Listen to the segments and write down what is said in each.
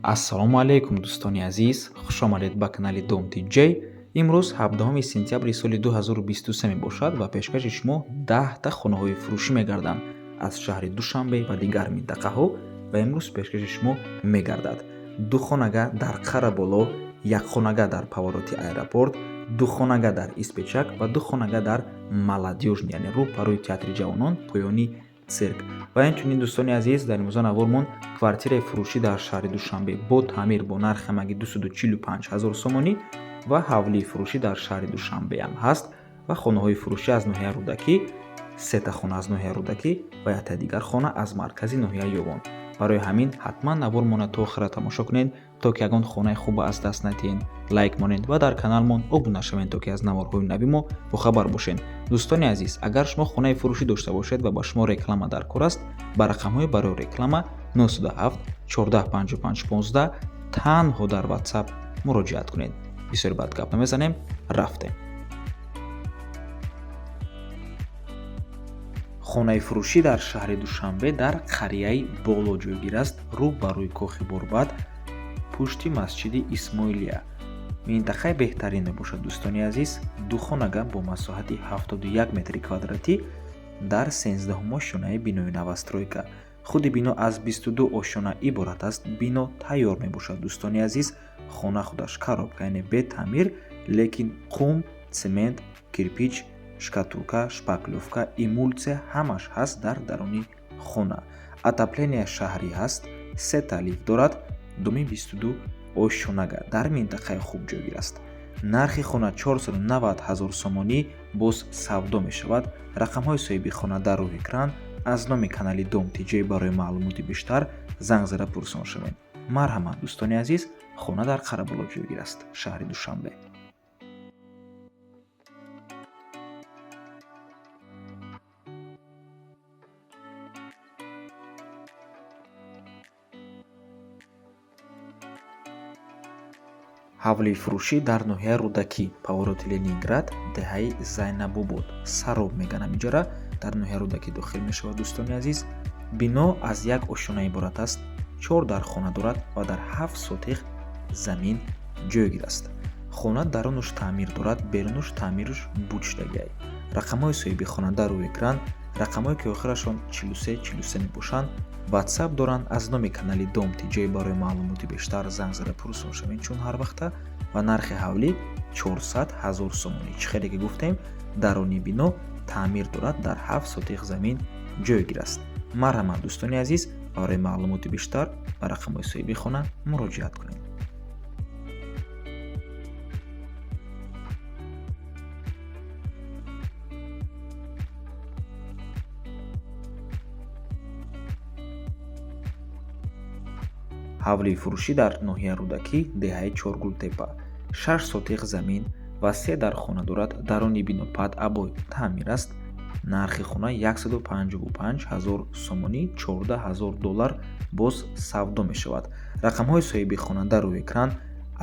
ассалому алайкум дӯстони азиз, хушомадед ба канали Dom TJ. имрӯз 17 сентябри соли 2023 мебошад ва пешкаши шумо 10 та хонаҳои фурӯшӣ мегарданд аз шаҳри Душанбе ва дигар минтақаҳо. Ва имрӯз пешкаши шумо мегардад 2 хонага дар Қараболо, 1 хонага дар повороти аэропорт, 2 хонага дар Испечак ва 2 хонага дар Молодёжный, яъне рӯпарӯи театри ҷавонон, поёни цирк. ва инчунин дӯстони азиз, дар имрӯза навормон квартираи фурӯшӣ дар шаҳри Душанбе бо таъмир бо нархи ҳамагӣ 245 000 сомонӣ ва ҳавлии фурӯшӣ дар шаҳри Душанбе ҳам ҳаст ва хонаҳои фурӯшӣ аз ноҳияи Рӯдакӣ, 3 та хона аз ноҳияи Рӯдакӣ ва 1 та дигар хона аз маркази ноҳияи Ёвон. барои ҳамин ҳатман навормона то охира тамошо кунед, то ки ягон хонаи хуб аз даст надиҳед, лайк монед ва дар каналмон обуна шавед, то ки аз наворҳои нави мо бохабар бошед. дӯстони азиз, агар шумо хонаи фурӯшӣ дошта бошед ва ба шумо реклама дар кор аст, ба рақамҳои барои реклама 97 14 55 15 танҳо дар WhatsApp муроҷиат кунед. бисёр бад гап намезанем, рафтем. хонаи фурӯшӣ дар шаҳри Душанбе дар қарияи Боло ҷойгир аст, рӯ ба рӯи кохи Борбад, пушти масҷиди Исмоилия. минтақаи беҳтарин мебошад дӯстони азиз, 2 хонага бо масоҳати 71 метри квадратӣ дар 13 ошёнаи бинои новостройка. худи бино аз 22 ошёна иборат аст. бино тайёр мебошад дӯстони азиз, хона худаш коробка, яъне бе таъмир, лекин қум, семент, кирпич, шкатулка, шпаклёвка, эмулсия ҳамаш ҳаст дар даруни хона. отопления шаҳрӣ ҳаст, 3 та лифт дорад, думи 22 ошёнага дар минтақаи хуб ҷойгир аст. нархи хона 490 000 сомонӣ боз савдо мешавад. рақамҳои соҳиби хона дар рӯи экран. аз номи канали Dom TJ барои маълумоти бештар занг зада пурсон шавед. марҳамат дӯстони азиз, хона дар Қараболо ҷойгир аст, шаҳри Душанбе. ҳавлии фурӯшӣ дар ноҳияи Рӯдакӣ, повороти Ленинград, деҳаи Зайнабобод, Сароб мегӯянд амиҷара, дар ноҳияи Рӯдакӣ дохил мешавад дӯстони азиз. бино аз 1 ошона иборат аст, 4 дар хона дорад ва дар 7 сотиқ замин ҷойгир аст. хона дарунуш таъмир дорад, берунуш таъмируш буҷдагиай. рақамҳои соҳиби хона дар рӯи экран. рақамҳое ки охирашон 43 мебошанд. WhatsApp доранд. аз номи канали Dom TJ барои маълумоти бештар занг зада пурсон шавед чун ҳар вақта. ва нархи ҳавлӣ 400 000 сомонӣ. чӣ хеле ки гуфтем, даруни бино таъмир дорад, дар 7 сотиқ замин ҷойгир аст. марҳамат дӯстони азиз, барои маълумоти бештар ба рақамҳои соҳиби хона муроҷиат кунед. ҳавлии фурӯшӣ дар ноҳияи Рӯдакӣ, деҳаи Чоргултепа, 6 сотиқ замин ва 3 дар хона дорад. даруни бино падъабой таъмир аст. нархи хона 155 000 сомонӣ, 14 000 доллар боз савдо мешавад. рақамҳои соҳиби хона дар рӯи экран.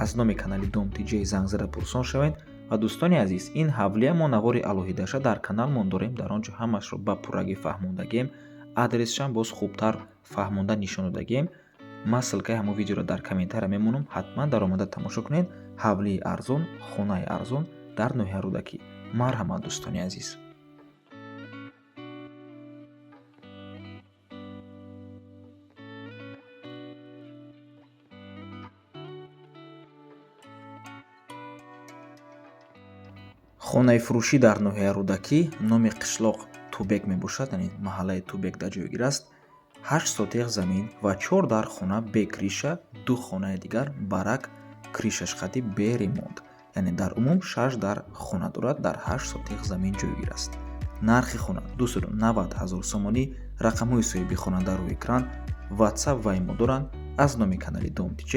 аз номи канали Dom TJ занг зада пурсон шавед. ва дӯстони азиз, ин ҳавлия мо навори алоҳидаша дар каналмон дорем, дар он ҷо ҳамашро ба пуррагӣ фаҳмондагем, адресшам боз хубтар фаҳмонда нишон додагем. ман ссилкаи ҳамон видеоро дар комментария мемонам, ҳатман даромада тамошо кунед. ҳавлии арзон, хонаи арзон дар ноҳияи Рӯдакӣ. марҳамат дӯстони азиз. хонаи фурӯшӣ дар ноҳияи Рӯдакӣ, номи қишлоқ Тубек мебошад, яъне маҳаллаи Тубек дар ҷойгир аст. 8 сотиқ замин ва 4 дар хона бе криша, 2 хонаи дигар барак, кришаш хати бе ремонт, яъне дар умум 6 дар хона дорад, дар 8 сотиқ замин ҷойгир аст. нархи хона 290 000 сомонӣ. рақамҳои соҳиби хона дар рӯи экран. WhatsApp ва имо доранд. аз номи канали Dom TJ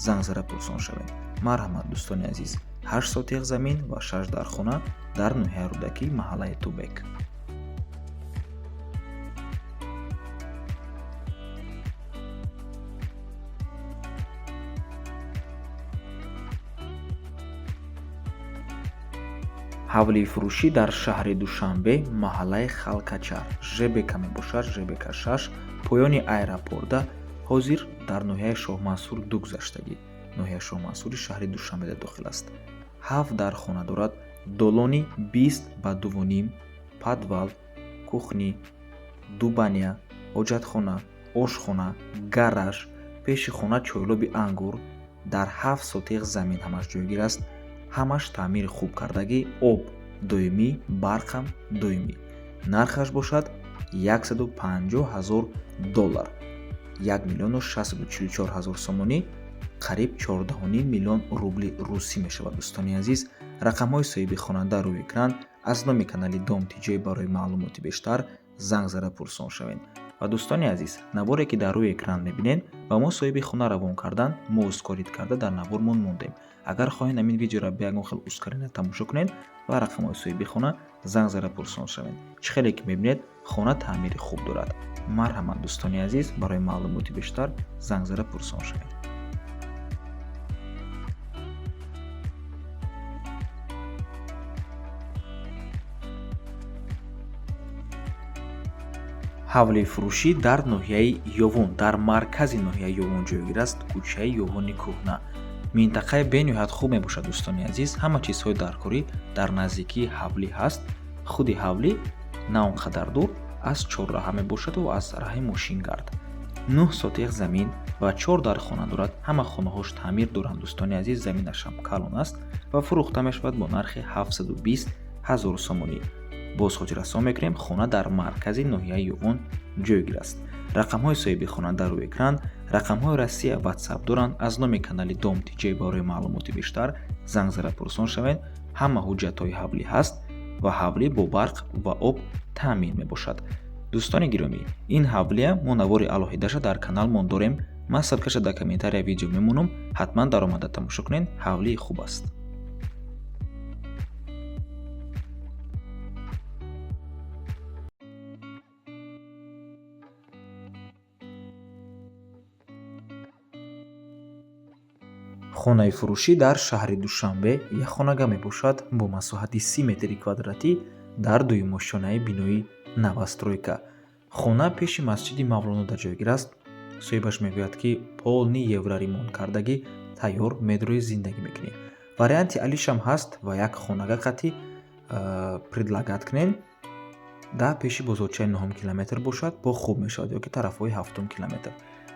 занг зада пурсон шавед. марҳамат дӯстони азиз, 8 сотиқ замин ва 6 дар хона дар ноҳияи Рӯдакӣ, маҳаллаи Тубек. ҳавлии фурӯшӣ дар шаҳри Душанбе, маҳаллаи Халкачар, ЖБК мебошад, ЖБК 6, поёни аэропорта, ҳозир дар ноҳияи Шоҳмансур ду гузаштагӣ ноҳияи Шоҳмансури шаҳри Душанбеда дохил аст. 7 дар хона дорад, долони 20 ба 2.5, подвал, кухни, дубания, ҳоҷатхона, ошхона, гараж, пеши хона чойлоби ангур, дар 7 сотиқ замин ҳамаш ҷойгир аст. ҳамаш таъмири хуб кардагӣ, об доимӣ, барқам доимӣ. Нархаш бошад $150,000, $1,644,000 сомонӣ, қариб 14.5 миллион рубли русӣ мешавад. Дӯстони азиз, рақамҳои соҳиби хонанда рӯи экран. аз номи канали Дом TJ барои маълумоти бештар занг зада пурсон шавед. ва дӯстони азиз, наборе ки дар рӯи экран мебинед, ба мо соҳиби хона равон кардан, мо ускорид карда дар набормон мондем. агар хоҳед ҳамин видеоро ба ягон хел ускорина тамошо кунед ва рақамҳои соҳиби хона занг зада пурсон шавед. чӣ хеле ки мебинед, хона таъмири хуб дорад. марҳамат дӯстони азиз, барои маълумоти бештар занг зада пурсон шавед. ҳавлии фурӯшӣ дар ноҳияи Ёвон, дар маркази ноҳияи Ёвон ҷойгир аст. кӯчаи Ёвони кӯҳна. минтақаи бениҳоят хуб мебошад. дӯстони азиз, ҳама чизҳои даркорӣ дар наздикии ҳавлӣ ҳаст. худи ҳавлӣ на он қадар дур аз чорраҳа мебошаду аз раҳи мошингард. 9 сотиқ замин ва 4 дар хона дорад. ҳама хонаҳош таъмир доранд. дӯстони азиз, заминашам калон аст ва фурӯхта мешавад бо нархи $720,000 сомонӣ. боз хотиррасон мекунем, хона дар маркази ноҳияи Ёвон ҷойгир аст. рақамҳои соҳиби хона дар рӯи экран. рақамҳои Россия WhatsApp доранд. аз номи канали Дом TJ барои маълумоти бештар занг зада пурсон шавед. ҳама ҳуҷҷатҳои ҳавлӣ ҳаст ва ҳавлӣ бо барқ ва об таъмин мебошад. дӯстони гиромӣ, ин ҳавлия мо навори алоҳидаша дар каналмон дорем. ман садкаша дар комментария видео мемонам. ҳатман даромада тамошо кунед. ҳавлии хуб аст. хонаи фурӯшӣ дар шаҳри Душанбе як хонага мебошад бо масоҳати 30 метри квадратӣ дар дуюмошонаи бинои новостройка. хона пеши масҷиди Мавлонода ҷойгир аст. соҳибаш мегӯяд ки полни евро ремонт кардагӣ тайёр медрои зиндагӣ мекунӣ. варианти алишам ҳаст ва як хонага қатӣ предлагат кунен дар пеши бозорчаи 9 километр бошад, бо хуб мешавад ёки тарафҳои 7 километр.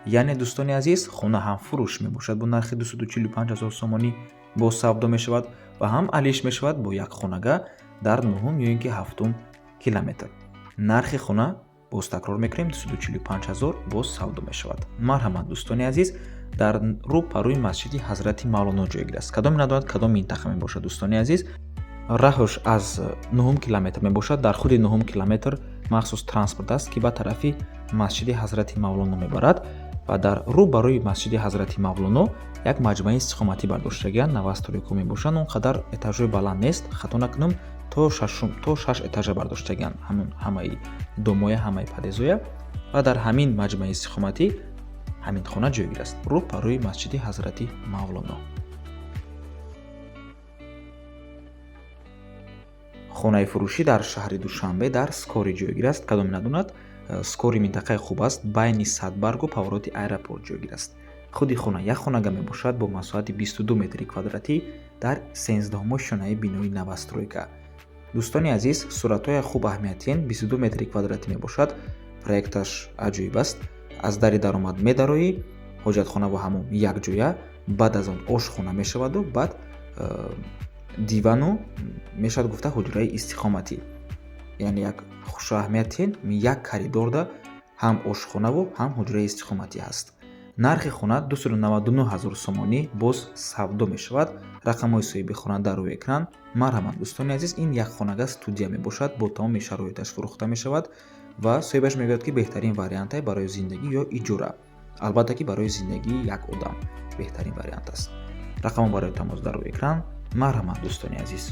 яъне дӯстони азиз, хона ҳам фурӯш мебошад бо нархи $245,000 сомонӣ бо савдо мешавад ва ҳам алиш мешавад бо як хонага дар 9 ё ин ки 7 километр. нархи хона боз такрор мекунем, $245,000 боз савдо мешавад. марҳамат дӯстони азиз, дар рӯ парӯи масҷиди Ҳазрати Мавлоно ҷойгир аст. кадом надонад кадом минтақа мебошад дӯстони азиз. раҳош аз 9 километр мебошад. дар худи 9 километр махсус транспорт аст ки ба тарафи масҷиди Ҳазрати Мавлоно мебарад ва дар рӯ барои масҷиди Ҳазрати Мавлоно як маҷмӯаи истиқоматӣ бардоштагиан новостройка мебошад. он қадар этажҳои баланд нест. хато накунам, то 6 этажа бардоштагиан, ҳамон ҳамаи домоя, ҳамаи падезоя ва дар ҳамин маҷмӯаи истиқоматӣ ҳамин хона ҷойгир аст. рӯ барои масҷиди Ҳазрати Мавлоно. хонаи фурӯшӣ дар шаҳри Душанбе дар Скори ҷойгир аст. кадом надонад, Скори минтақаи хуб аст. байни Садбаргу повороти аэропорт ҷойгир аст. худи хона як хонага мебошад бо масоҳати 22 метри квадратӣ дар 13-мошонаи бинои новостройка. дӯстони азиз, суратҳои хуб аҳамиятиен. 22 метри квадратӣ мебошад. проекташ аҷоиб аст. аз дари даромад медароӣ, ҳоҷатхона ва ҳамом якҷоя, баъд аз он ошхона мешаваду баъд дивану мешавад гуфта ҳуҷраи истиқоматӣ. яъне як хушаҳамиятиен як коридорда ҳам ошхонаву ҳам ҳуҷраи истиқоматӣ ҳаст. нархи хона $299,000 сомонӣ боз савдо мешавад. рақамҳои соҳиби хона дар рӯи экран. марҳамат дӯстони азиз, ин як хонага студия мебошад. бо тамоми шароиташ фурӯхта мешавад ва соҳибаш мегӯяд ки беҳтарин варианте барои зиндагӣ ё иҷора. албатта ки барои зиндагии як одам беҳтарин вариант аст. рақамҳо барои тамос дар рӯи экран. марҳамат дӯстони азиз.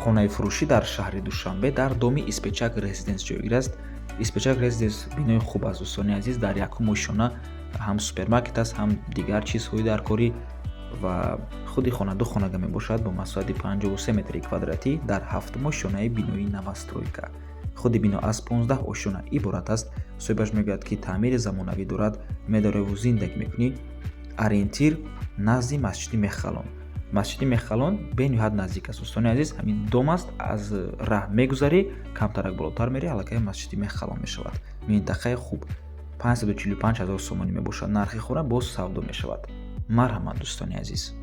хонаи фурӯшӣ дар шаҳри Душанбе дар доми Испечак Резиденс ҷойгир аст. Испечак Резиденс бинои хуб аст дӯстони азиз. дар якум мошона ҳам супермаркет аст, ҳам дигар чизҳои дар корӣ ва худи хона ду хонага мебошад бо масоҳати 53 метри квадратӣ дар 7 ошёнаи бинои новостройка. худи бино аз 15 ошёна иборат аст. соҳибаш мегӯяд ки таъмири замонавӣ дорад, медораву зиндагӣ мекунӣ. ориентир назди масҷиди мехалон. масҷиди мехалон бениҳоят наздик аст. дӯстони азиз, ҳамин дом аст, аз раҳ мегузарӣ, камтарак болотар мерӣ, аллакай масҷиди мехалон мешавад. минтақаи хуб. 545 000 сомонӣ мебошад. нархи хона боз савдо мешавад. марҳамат дӯстони азиз.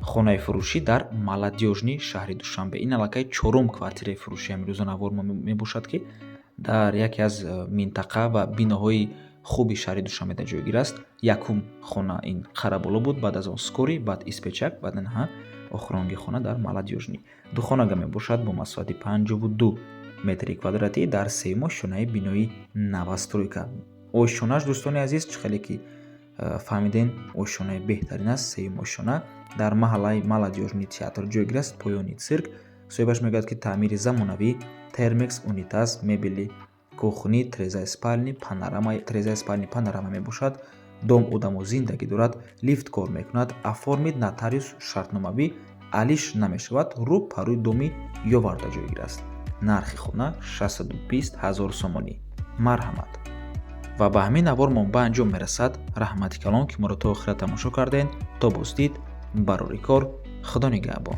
хонаи фурӯшӣ дар Молодёжни шаҳри Душанбе. ин аллакай 4-ум квартираи фурӯши амрӯза навор мебошад, ки дар яке аз минтақа ва биноҳои хуби шаҳри Душанбе ҷойгир аст. якум хона ин Қараболо буд, баъд аз он Скори, баъд Испечак, баъд инҳа охиронги хона дар Молодёжни. ду хонага мебошад бо масоҳати 52 метри квадратӣ дар 3 ошёнаи бинои новостройка. ошёнаш дӯстони азиз чӣ хеле ки фаҳмиден ошёнаи беҳтарин аст. 3 ошёна дар маҳаллаи Молодёжни театр ҷойгир аст, поёни цирк. соҳибаш мегӯяд ки таъмири замонавӣ, термекс, унитаз, мебели кухни, трезаи спальни панорама мебошад. дом одамо зиндагӣ дорад, лифт кор мекунад, оформид нотариус шартномавӣ, алиш намешавад, рӯ парӯи доми ёварда ҷойгир аст. нархи хона 620 000 сомонӣ. марҳамат. ва ба ҳамин навор мо ба анҷом мерасад. раҳмати калон ки моро то охира тамошо кардем. то боздид барори кор. худо нигаҳбон.